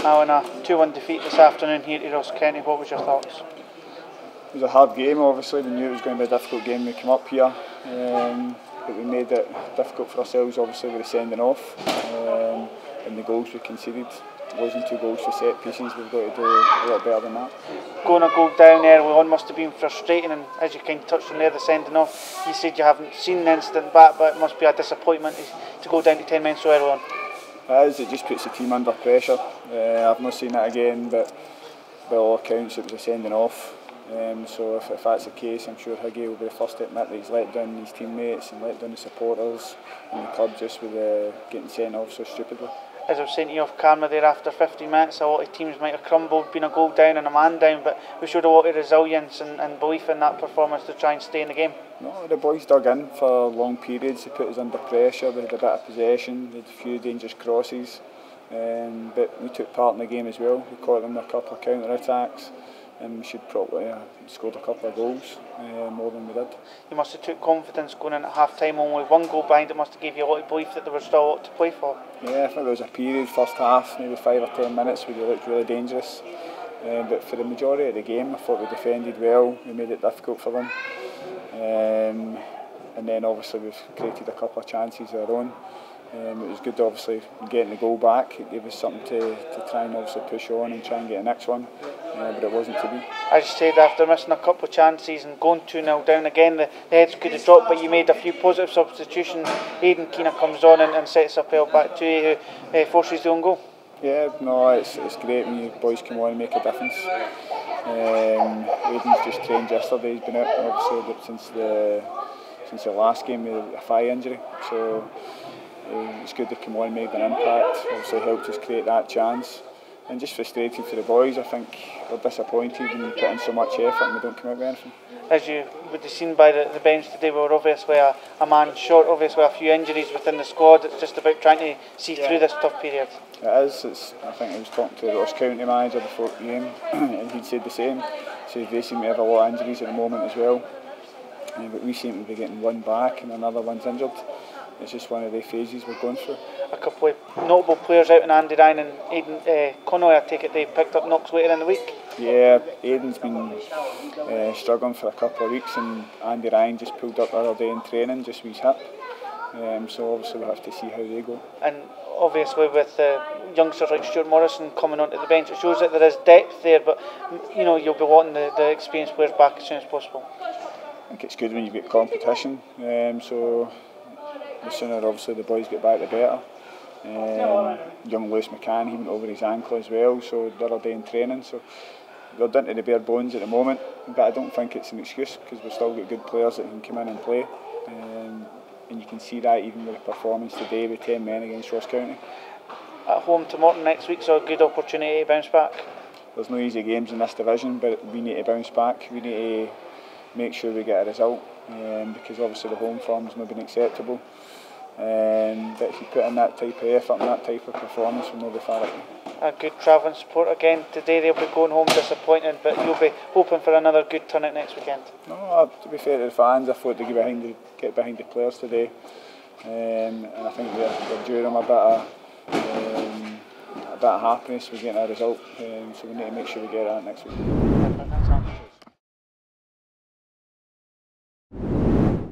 Allan, a 2-1 defeat this afternoon here to Ross County. What was your thoughts? It was a hard game, obviously. We knew it was going to be a difficult game when we came up here. But we made it difficult for ourselves, obviously, with the sending off. And the goals we conceded. Losing 2 goals for set pieces, we've got to do a lot better than that. Going a goal down early on must have been frustrating, and as you kind of touched on there, the sending off, you said you haven't seen the incident back, but it must be a disappointment to go down to 10 men so early on. It is, it just puts the team under pressure. I've not seen it again, but by all accounts it was a sending off. So if that's the case, I'm sure Higgy will be the first to admit that he's let down his teammates and let down the supporters and the club just with getting sent off so stupidly. As I was saying to you off camera there, after 15 minutes a lot of teams might have crumbled, been a goal down and a man down, but we showed a lot of resilience and belief in that performance to try and stay in the game. No, the boys dug in for long periods, they put us under pressure, they had a bit of possession, they had a few dangerous crosses, but we took part in the game as well. We caught them with a couple of counter-attacks and we should probably scored a couple of goals, more than we did. You must have took confidence going in at half-time, only 1 goal behind. It must have given you a lot of belief that there was still a lot to play for. Yeah, I think there was a period, first half, maybe 5 or 10 minutes where they looked really dangerous. But for the majority of the game I thought we defended well, we made it difficult for them. And then obviously we've created a couple of chances of our own. It was good obviously getting the goal back. It gave us something to try and obviously push on and try and get the next one, but it wasn't to be. As you said, after missing a couple of chances and going 2-0 down again, the heads could have dropped, but you made a few positive substitutions. Aidan Keena comes on and sets up back to you, who forces the own goal. Yeah, no, it's great when you boys come on and make a difference. Aidan's just trained yesterday, he's been out obviously since the last game with a thigh injury, so it's good to come on and make an impact. Obviously helped us create that chance, and just frustrated for the boys. I think they're disappointed when you put in so much effort and we don't come out with anything. As you would have seen by the bench today, we were obviously a man short, obviously a few injuries within the squad. It's just about trying to see through this tough period. It is. I think I was talking to the Ross County manager before the game and he'd said the same. So they seem to have a lot of injuries at the moment as well. But we seem to be getting one back and another one's injured. It's just one of the phases we're going through. A couple of notable players out in Andy Ryan and Aidan Conway, I take it they picked up knocks later in the week? Yeah, Aidan's been struggling for a couple of weeks and Andy Ryan just pulled up the other day in training just with his hip. So obviously we'll have to see how they go. And obviously with youngsters like Stuart Morrison coming onto the bench, it shows that there is depth there, but you know you'll be wanting the experienced players back as soon as possible. I think it's good when you get competition, so the sooner obviously the boys get back the better. Young Lewis McCann, he went over his ankle as well, so the other day in training, so they're down to the bare bones at the moment, but I don't think it's an excuse because we've still got good players that can come in and play, and you can see that even with the performance today with 10 men against Ross County. At home to Morton next week, so a good opportunity to bounce back. There's no easy games in this division, but we need to bounce back. We need to make sure we get a result, because obviously the home form's not been acceptable. But if you put in that type of effort and that type of performance, we'll not be far away. A good travelling support again today. They'll be going home disappointed, but you'll be hoping for another good turnout next weekend. No, to be fair to the fans, I thought they'd get behind the players today, and I think we're due them a bit of happiness with getting a result. So we need to make sure we get that next week.